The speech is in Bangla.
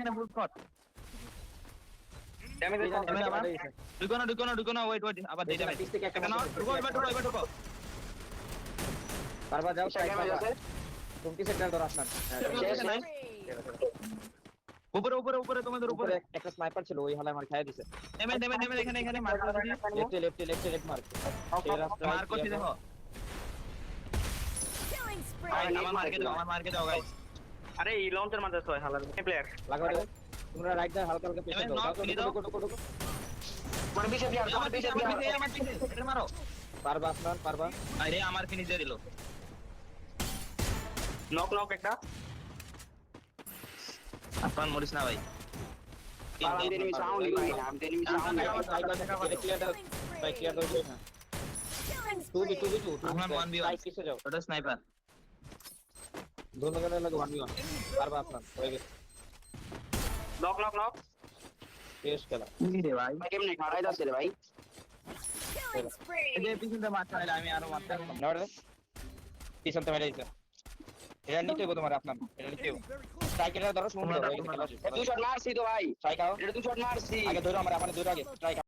এখানে ফুল স্পট ড্যামেজ ঢুকো না ওয়েট আবার দিয়ে যাবে এখানে এবার ঢুকো বারবার যাও সাইড আছে তুমি সেক্টর ধর আপনার শেষ নাই উপরে তোমাদের উপরে একটা স্নাইপার ছিল ওই হালে আমার খাইয়া দিছে নেমে এখানে মার করে দিই লেফট মার্ক মার করছি দেখো আমার মার্কে দাও গাইস আরে এই লঞ্চের মাঝে ছয় হালার প্লেয়ার লাগাও দাও তোমরা রাইট দাও হালকা হালকা পেছনে দাও কোন পিছে প্লেয়ার আমার পিছে এটা মারো পারবা আপনার পারবা আরে আমার ফিনিশ দিয়ে দিল নক একটা আপন মরিস না ভাই আমি এনিমি সাউন্ড ভাই আমি এনিমি সাউন্ড ক্লিয়ার দাও ভাই ক্লিয়ার দাও না 2v2 আমার 1v1 কিসে যাও ওটা স্নাইপার दोनों जने लगे 1v1 পারবা আপনার হয়ে গেছে নক শেষ খেলা কি রে ভাই কেমনে খাড়াই যাচ্ছে রে ভাই এই যে পিছনটা মারতে হলে আমি আরো মারতে পারবো নড়ে পিছনতে মেরে দিছে এটা নিতে হবে তোমার আপনার এটা নিতে হবে স্ট্রাইকারটা ধরো শুনুন তুই শট মারছি তো ভাই স্ট্রাইক আও এটা তুই শট মারছি আগে ধরো আমার ধরো আগে স্ট্রাইক